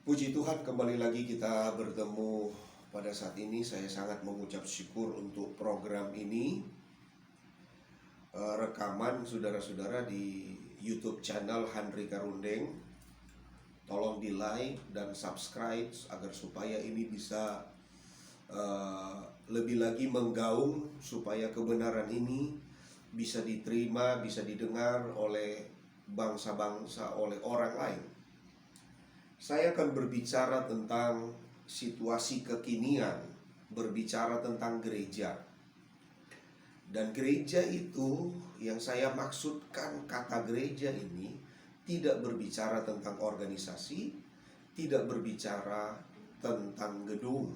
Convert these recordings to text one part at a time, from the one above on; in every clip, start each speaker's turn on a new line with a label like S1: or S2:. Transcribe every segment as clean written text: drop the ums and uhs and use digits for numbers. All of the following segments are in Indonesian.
S1: Puji Tuhan, kembali lagi kita bertemu pada saat ini. Saya sangat mengucap syukur untuk program ini. Rekaman saudara-saudara di YouTube channel Handri Karundeng. Tolong di like dan subscribe agar supaya ini bisa lebih lagi menggaung, supaya kebenaran ini bisa diterima, bisa didengar oleh bangsa-bangsa, oleh orang lain. Saya akan berbicara tentang situasi kekinian, berbicara tentang gereja. Dan gereja itu, yang saya maksudkan kata gereja ini, tidak berbicara tentang organisasi, tidak berbicara tentang gedung.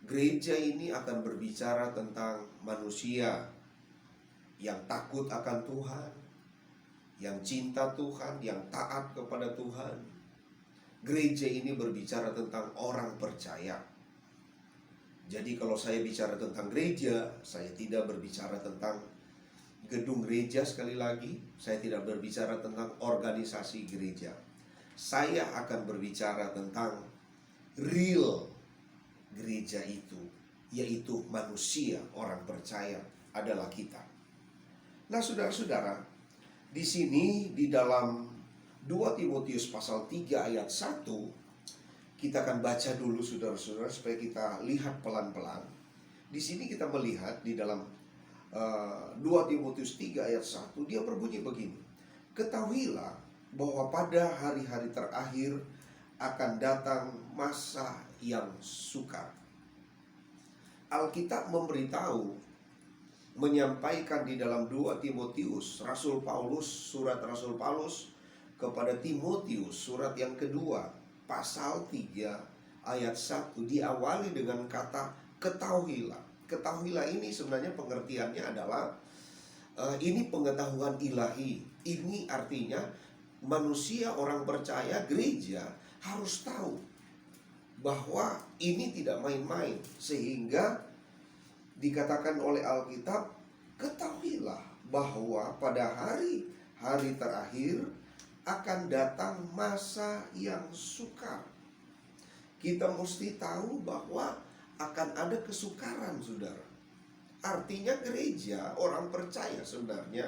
S1: Gereja ini akan berbicara tentang manusia yang takut akan Tuhan, yang cinta Tuhan, yang taat kepada Tuhan. Gereja ini berbicara tentang orang percaya. Jadi kalau saya bicara tentang gereja, saya tidak berbicara tentang gedung gereja. Sekali lagi, saya tidak berbicara tentang organisasi gereja. Saya akan berbicara tentang real gereja itu, yaitu manusia, orang percaya adalah kita. Nah, saudara-saudara, di sini di dalam 2 Timotius pasal 3 ayat 1, kita akan baca dulu saudara-saudara supaya kita lihat pelan-pelan. Di sini kita melihat di dalam 2 Timotius 3 ayat 1, dia berbunyi begini. Ketahuilah bahwa pada hari-hari terakhir akan datang masa yang sukar. Alkitab memberitahu, menyampaikan di dalam 2 Timotius, surat Rasul Paulus kepada Timotius, surat yang kedua, pasal 3 ayat 1, diawali dengan kata ketahuilah. Ketahuilah ini sebenarnya pengertiannya adalah ini pengetahuan ilahi. Ini artinya manusia, orang percaya, gereja harus tahu bahwa ini tidak main-main, sehingga dikatakan oleh Alkitab, ketahuilah bahwa pada hari-hari terakhir akan datang masa yang sukar. Kita mesti tahu bahwa akan ada kesukaran, saudara. Artinya gereja, orang percaya sebenarnya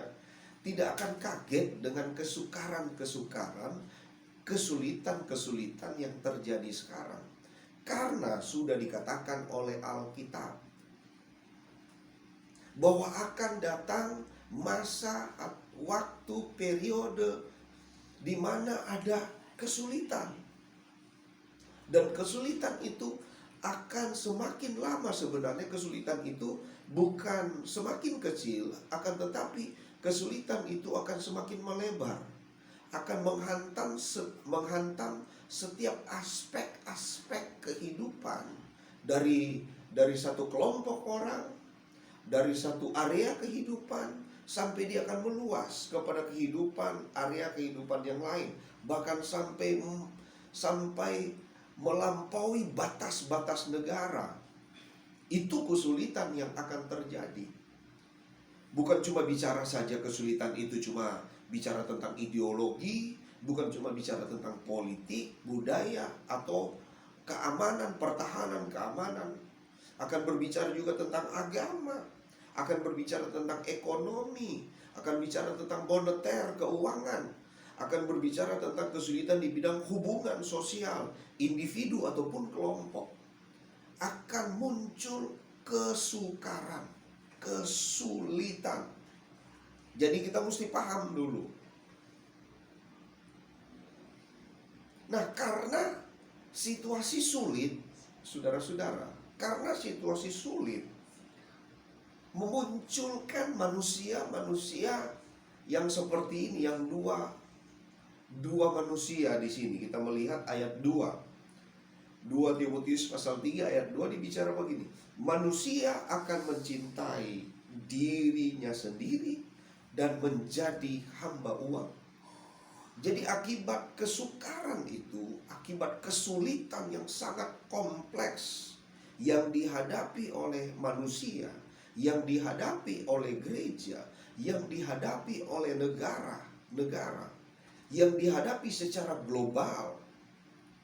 S1: tidak akan kaget dengan kesukaran-kesukaran, kesulitan-kesulitan yang terjadi sekarang. Karena sudah dikatakan oleh Alkitab bahwa akan datang masa, waktu, periode di mana ada kesulitan. Dan kesulitan itu akan semakin lama. Sebenarnya kesulitan itu bukan semakin kecil, akan tetapi kesulitan itu akan semakin melebar, akan menghantam setiap aspek-aspek kehidupan dari satu kelompok orang, dari satu area kehidupan, sampai dia akan meluas kepada area kehidupan yang lain, bahkan sampai melampaui batas-batas negara. Itu kesulitan yang akan terjadi. Bukan cuma bicara saja kesulitan itu cuma bicara tentang ideologi, bukan cuma bicara tentang politik, budaya, atau keamanan, pertahanan keamanan. Akan berbicara juga tentang agama, akan berbicara tentang ekonomi, akan bicara tentang moneter, keuangan, akan berbicara tentang kesulitan di bidang hubungan sosial, individu ataupun kelompok. Akan muncul kesukaran, kesulitan. Jadi kita mesti paham dulu. Nah, karena situasi sulit, saudara-saudara, karena situasi sulit memunculkan manusia-manusia yang seperti ini, yang dua manusia di sini. Kita melihat ayat 2 Timotius pasal 3 ayat 2 dibicara begini. Manusia akan mencintai dirinya sendiri dan menjadi hamba uang. Jadi akibat kesukaran itu, akibat kesulitan yang sangat kompleks yang dihadapi oleh manusia, yang dihadapi oleh gereja, yang dihadapi oleh negara, yang dihadapi secara global,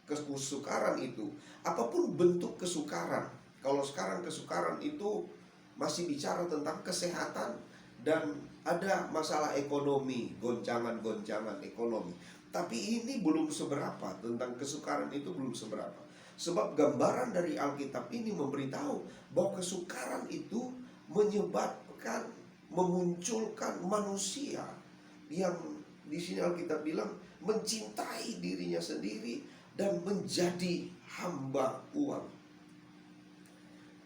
S1: kesukaran itu, apapun bentuk kesukaran. Kalau sekarang kesukaran itu masih bicara tentang kesehatan dan ada masalah ekonomi, goncangan-goncangan ekonomi. Tapi ini belum seberapa, tentang kesukaran itu belum seberapa. Sebab gambaran dari Alkitab ini memberitahu bahwa kesukaran itu menyebabkan, memunculkan manusia yang di sini Alkitab bilang mencintai dirinya sendiri dan menjadi hamba uang.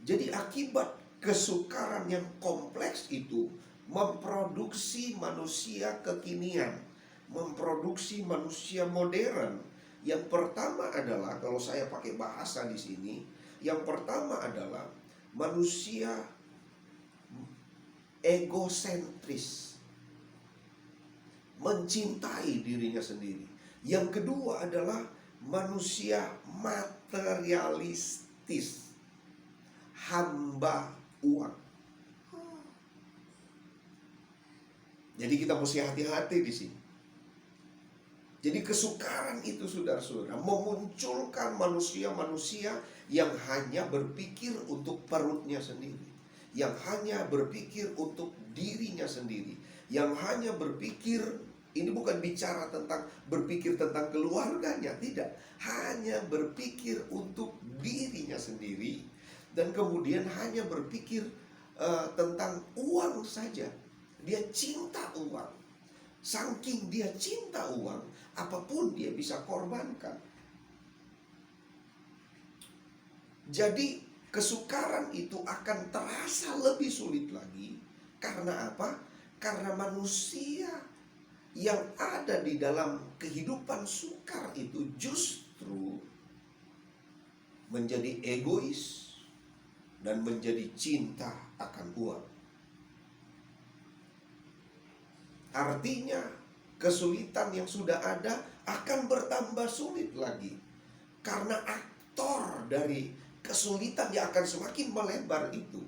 S1: Jadi akibat kesukaran yang kompleks itu memproduksi manusia kekinian, memproduksi manusia modern. Yang pertama adalah, kalau saya pakai bahasa di sini, yang pertama adalah manusia egosentris, mencintai dirinya sendiri. Yang kedua adalah manusia materialistis, hamba uang. Jadi kita mesti hati-hati di sini. Jadi kesukaran itu, saudara-saudara, memunculkan manusia-manusia yang hanya berpikir untuk perutnya sendiri, yang hanya berpikir untuk dirinya sendiri, yang hanya berpikir, ini bukan bicara tentang berpikir tentang keluarganya, tidak, hanya berpikir untuk dirinya sendiri, dan kemudian hanya berpikir tentang uang saja. Dia cinta uang. Saking dia cinta uang, apapun dia bisa korbankan. Jadi kesukaran itu akan terasa lebih sulit lagi. Karena apa? Karena manusia yang ada di dalam kehidupan sukar itu justru menjadi egois dan menjadi cinta akan uang. Artinya kesulitan yang sudah ada akan bertambah sulit lagi. Karena aktor dari kesulitan yang akan semakin melebar itu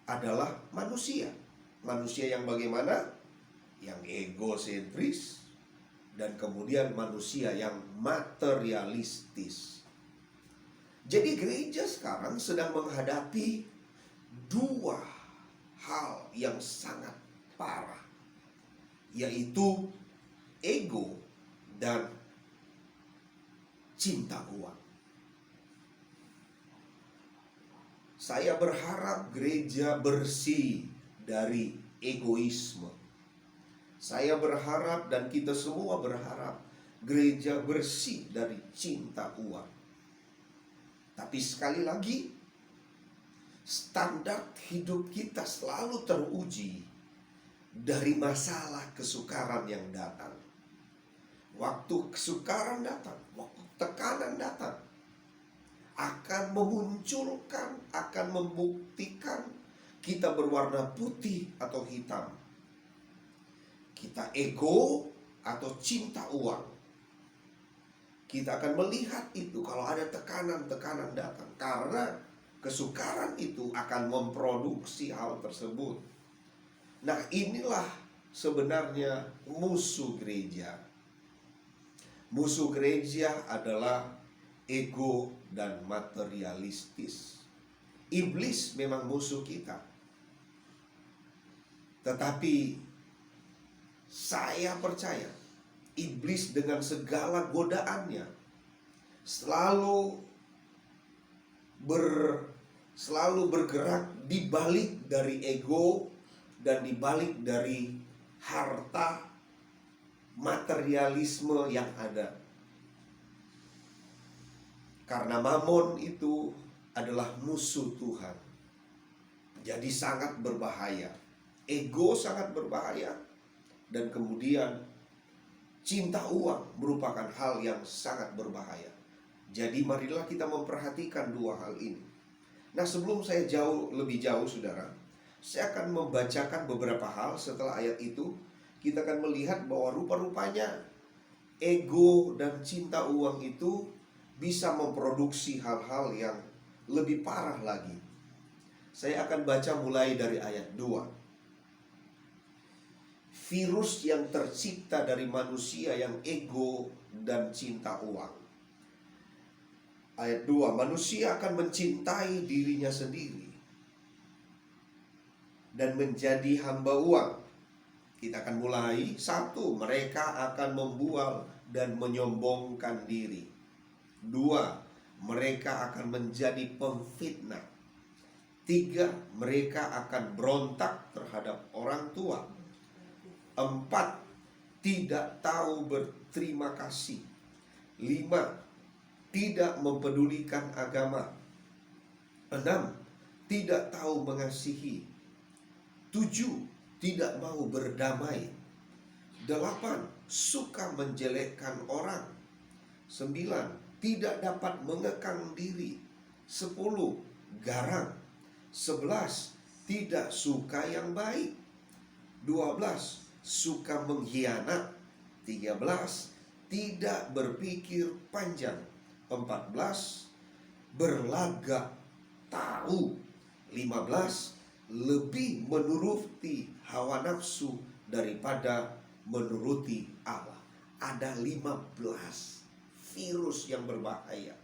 S1: adalah manusia. Manusia yang bagaimana? Yang egosentris, dan kemudian manusia yang materialistis. Jadi gereja sekarang sedang menghadapi dua hal yang sangat parah, yaitu ego dan cinta uang. Saya berharap gereja bersih dari egoisme. Saya berharap, dan kita semua berharap, gereja bersih dari cinta uang. Tapi sekali lagi, standar hidup kita selalu teruji dari masalah kesukaran yang datang. Waktu kesukaran datang, waktu tekanan datang, akan memunculkan, akan membuktikan kita berwarna putih atau hitam. Kita ego atau cinta uang. Kita akan melihat itu kalau ada tekanan-tekanan datang. Karena kesukaran itu akan memproduksi hal tersebut. Nah, inilah sebenarnya musuh gereja. Musuh gereja adalah ego dan materialistis. Iblis memang musuh kita. Tetapi saya percaya iblis dengan segala godaannya selalu bergerak di balik dari ego dan di balik dari harta materialisme yang ada. Karena Mamon itu adalah musuh Tuhan. Jadi sangat berbahaya. Ego sangat berbahaya. Dan kemudian cinta uang merupakan hal yang sangat berbahaya. Jadi marilah kita memperhatikan dua hal ini. Nah, sebelum saya lebih jauh saudara, saya akan membacakan beberapa hal. Setelah ayat itu kita akan melihat bahwa rupa-rupanya ego dan cinta uang itu bisa memproduksi hal-hal yang lebih parah lagi. Saya akan baca mulai dari ayat 2. Virus yang tercipta dari manusia yang ego dan cinta uang. Ayat 2, manusia akan mencintai dirinya sendiri dan menjadi hamba uang. Kita akan mulai. 1, mereka akan membual dan menyombongkan diri. 2, mereka akan menjadi pemfitnah. 3, mereka akan berontak terhadap orang tua. 4, tidak tahu berterima kasih. 5, tidak mempedulikan agama. 6, tidak tahu mengasihi. 7, tidak mau berdamai. 8, suka menjelekkan orang. 9, tidak dapat mengekang diri. 10, garang. 11, tidak suka yang baik. 12, suka mengkhianat. 13, tidak berpikir panjang. 14, berlagak tahu. 15, lebih menuruti hawa nafsu daripada menuruti Allah. Ada 15 virus yang berbahaya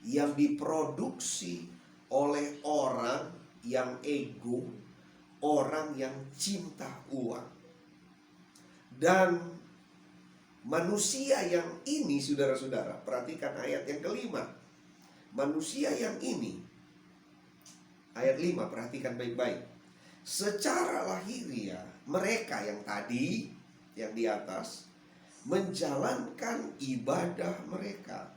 S1: yang diproduksi oleh orang yang ego, orang yang cinta uang. Dan manusia yang ini, saudara-saudara, perhatikan ayat yang kelima. Manusia yang ini, ayat 5, perhatikan baik-baik. Secara lahiriah, mereka yang tadi, yang di atas, menjalankan ibadah mereka.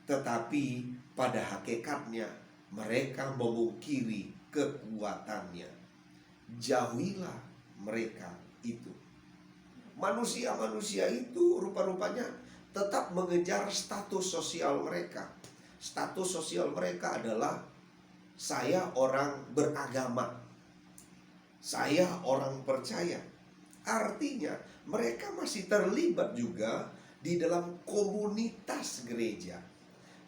S1: Tetapi pada hakikatnya, mereka memungkiri kekuatannya. Jauhilah mereka itu. Manusia-manusia itu rupa-rupanya tetap mengejar status sosial mereka. Status sosial mereka adalah saya orang beragama, saya orang percaya. Artinya mereka masih terlibat juga di dalam komunitas gereja.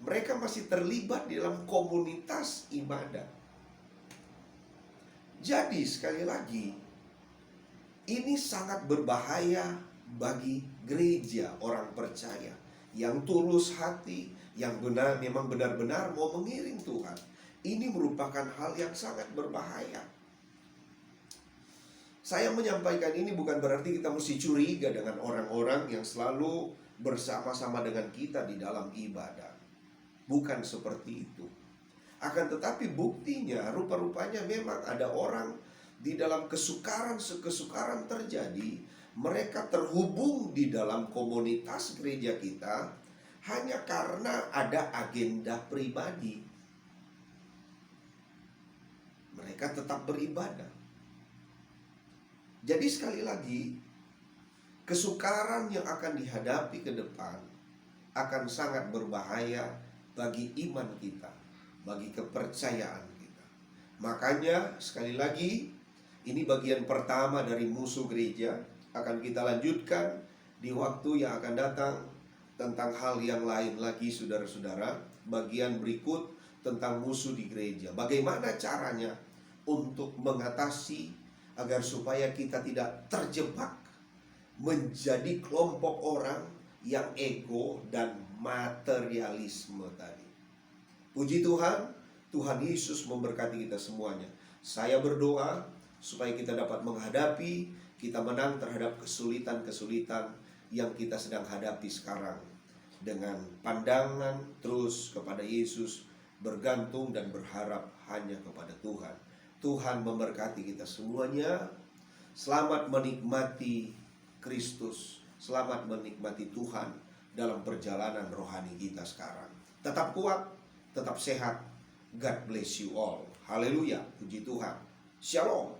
S1: Mereka masih terlibat di dalam komunitas ibadah. Jadi sekali lagi, ini sangat berbahaya bagi gereja orang percaya yang tulus hati, yang memang benar-benar mau mengiring Tuhan. Ini merupakan hal yang sangat berbahaya. Saya menyampaikan ini bukan berarti kita mesti curiga dengan orang-orang yang selalu bersama-sama dengan kita di dalam ibadah. Bukan seperti itu. Akan tetapi buktinya rupa-rupanya memang ada orang di dalam kesukaran terjadi, mereka terhubung di dalam komunitas gereja kita hanya karena ada agenda pribadi. Mereka tetap beribadah. Jadi sekali lagi, kesukaran yang akan dihadapi ke depan akan sangat berbahaya bagi iman kita, bagi kepercayaan kita. Makanya sekali lagi, ini bagian pertama dari musuh gereja. Akan kita lanjutkan di waktu yang akan datang tentang hal yang lain lagi, saudara-saudara. Bagian berikut tentang musuh di gereja. Bagaimana caranya untuk mengatasi agar supaya kita tidak terjebak menjadi kelompok orang yang ego dan materialisme tadi. Puji Tuhan, Tuhan Yesus memberkati kita semuanya. Saya berdoa supaya kita dapat menghadapi, kita menang terhadap kesulitan-kesulitan yang kita sedang hadapi sekarang. Dengan pandangan terus kepada Yesus, bergantung dan berharap hanya kepada Tuhan. Tuhan memberkati kita semuanya. Selamat menikmati Kristus. Selamat menikmati Tuhan dalam perjalanan rohani kita sekarang. Tetap kuat, tetap sehat. God bless you all. Haleluya, puji Tuhan. Shalom.